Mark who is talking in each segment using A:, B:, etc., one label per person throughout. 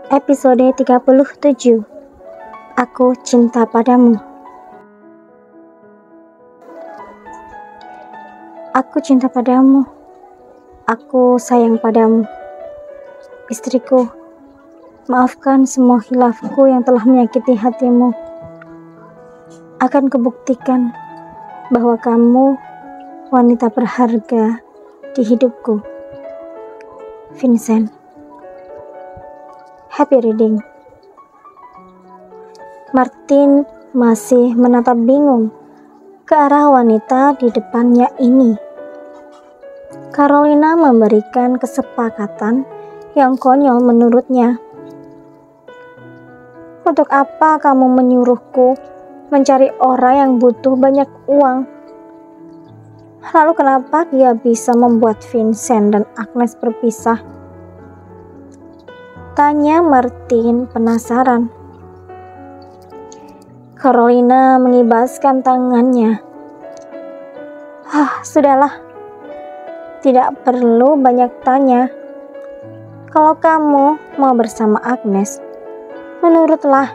A: Episode 37. Aku cinta padamu. Aku cinta padamu. Aku sayang padamu. Istriku, maafkan semua khilafku yang telah menyakiti hatimu. Akan kubuktikan bahwa kamu wanita berharga di hidupku. Vincent. Happy reading. Martin masih menatap bingung ke arah wanita di depannya ini. Carolina memberikan kesepakatan yang konyol menurutnya. Untuk apa kamu menyuruhku mencari orang yang butuh banyak uang? Lalu kenapa dia bisa membuat Vincent dan Agnes berpisah? Tanya Martin penasaran. Carolina mengibaskan tangannya. Sudahlah. Tidak perlu banyak tanya. Kalau kamu mau bersama Agnes, menurutlah.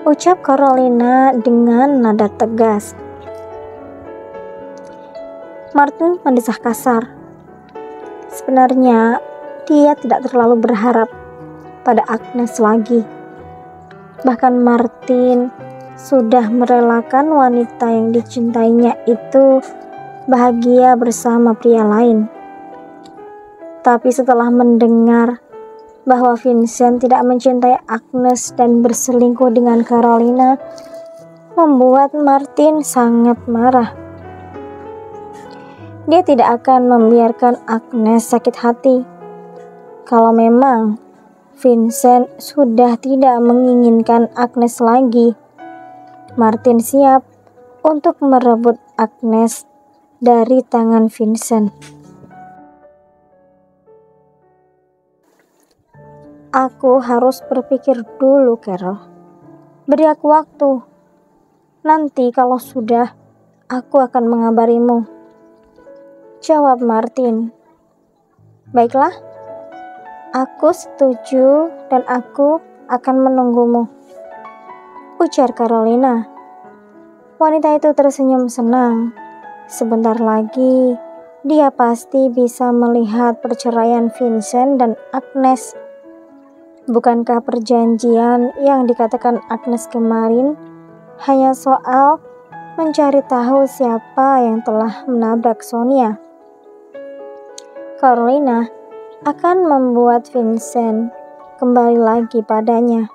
A: Ucap Carolina dengan nada tegas. Martin mendesah kasar. Sebenarnya dia tidak terlalu berharap pada Agnes lagi. Bahkan Martin sudah merelakan wanita yang dicintainya itu bahagia bersama pria lain. Tapi setelah mendengar bahwa Vincent tidak mencintai Agnes dan berselingkuh dengan Carolina, membuat Martin sangat marah. Dia tidak akan membiarkan Agnes sakit hati. Kalau memang Vincent sudah tidak menginginkan Agnes lagi, Martin siap untuk merebut Agnes dari tangan Vincent. Aku harus berpikir dulu, Carol. Beri aku waktu. Nanti kalau sudah, aku akan mengabarimu. Jawab Martin. Baiklah. Aku setuju dan aku akan menunggumu, ujar Carolina. Wanita itu tersenyum senang. Sebentar lagi, dia pasti bisa melihat perceraian Vincent dan Agnes. Bukankah perjanjian yang dikatakan Agnes kemarin hanya soal mencari tahu siapa yang telah menabrak Sonia? Carolina akan membuat Vincent kembali lagi padanya.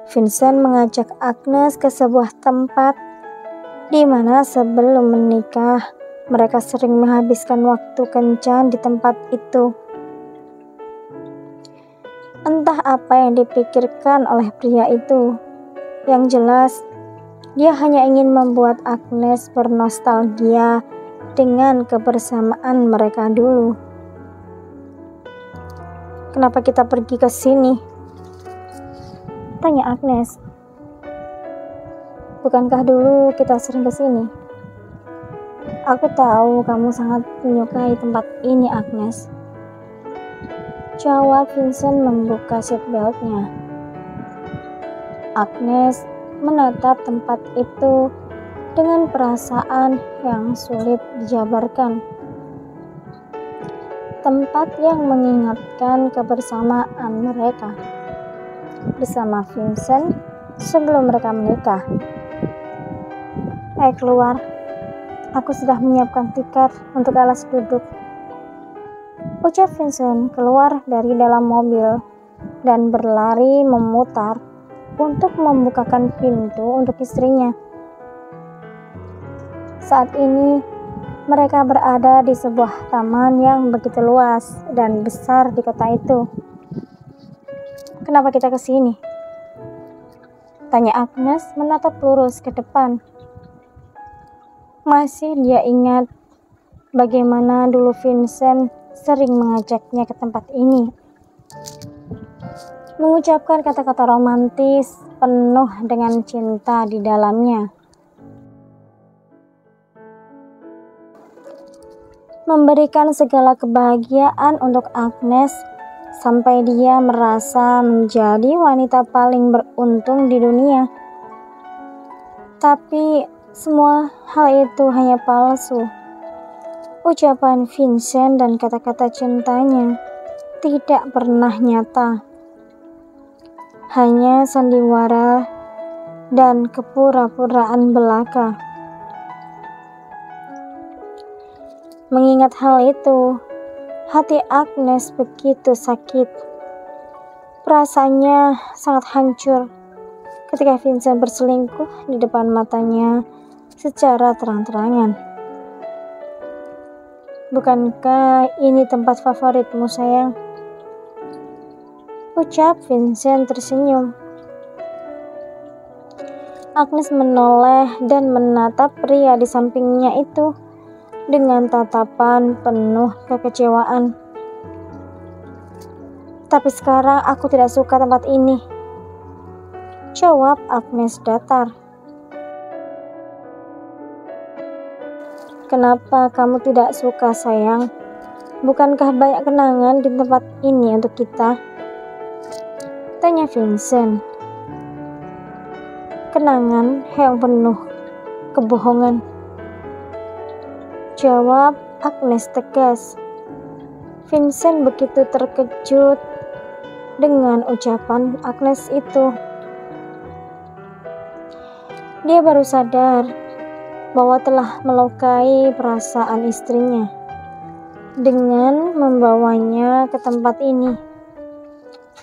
A: Vincent mengajak Agnes ke sebuah tempat di mana sebelum menikah mereka sering menghabiskan waktu kencan di tempat itu. Entah apa yang dipikirkan oleh pria itu. Yang jelas, dia hanya ingin membuat Agnes bernostalgia dengan kebersamaan mereka dulu. Kenapa kita pergi ke sini? Tanya Agnes. Bukankah dulu kita sering ke sini? Aku tahu kamu sangat menyukai tempat ini, Agnes. Jawab Vincent membuka seatbeltnya. Agnes menatap tempat itu dengan perasaan yang sulit dijabarkan. Tempat yang mengingatkan kebersamaan mereka bersama Vincent sebelum mereka menikah. Ayo keluar, aku sudah menyiapkan tiket untuk alas duduk. Ucap Vincent keluar dari dalam mobil dan berlari memutar untuk membukakan pintu untuk istrinya. Saat ini, mereka berada di sebuah taman yang begitu luas dan besar di kota itu. Kenapa kita ke sini? Tanya Agnes menatap lurus ke depan. Masih dia ingat bagaimana dulu Vincent sering mengajaknya ke tempat ini. Mengucapkan kata-kata romantis penuh dengan cinta di dalamnya. memberikan segala kebahagiaan untuk Agnes sampai dia merasa menjadi wanita paling beruntung di dunia. Tapi semua hal itu hanya palsu. Ucapan Vincent dan kata-kata cintanya tidak pernah nyata. Hanya sandiwara dan kepura-puraan belaka. Mengingat hal itu, hati Agnes begitu sakit. Perasaannya sangat hancur ketika Vincent berselingkuh di depan matanya secara terang-terangan. Bukankah ini tempat favoritmu, sayang? Ucap Vincent tersenyum. Agnes menoleh dan menatap pria di sampingnya itu dengan tatapan penuh kekecewaan. Tapi sekarang aku tidak suka tempat ini, jawab Agnes datar. Kenapa kamu tidak suka, sayang? Bukankah banyak kenangan di tempat ini untuk kita? Tanya Vincent. Kenangan yang penuh kebohongan, jawab Agnes tegas. Vincent begitu terkejut dengan ucapan Agnes itu. Dia baru sadar bahwa telah melukai perasaan istrinya dengan membawanya ke tempat ini.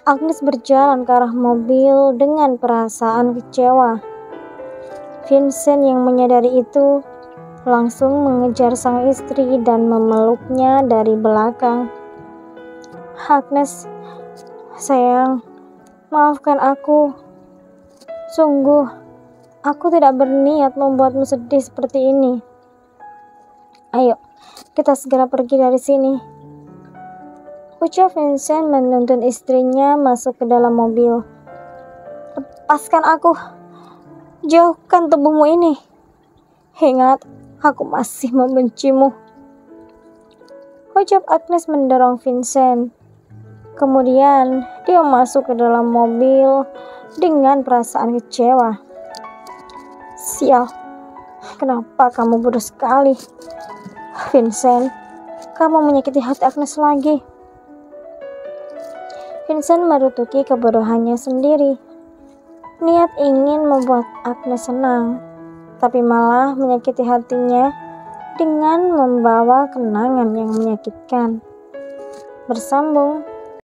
A: Agnes berjalan ke arah mobil dengan perasaan kecewa. Vincent yang menyadari itu langsung mengejar sang istri dan memeluknya dari belakang. Agnes, sayang, maafkan aku. Sungguh, aku tidak berniat membuatmu sedih seperti ini. Ayo, kita segera pergi dari sini, ucap Vincent menuntun istrinya masuk ke dalam mobil. Lepaskan aku, jauhkan tubuhmu ini. Ingat, aku masih membencimu, ucap Agnes mendorong Vincent. Kemudian dia masuk ke dalam mobil dengan perasaan kecewa. Sial, kenapa kamu bodoh sekali? Vincent, kamu menyakiti hati Agnes lagi. Vincent merutuki kebodohannya sendiri. Niat ingin membuat Agnes senang, tapi malah menyakiti hatinya dengan membawa kenangan yang menyakitkan. Bersambung.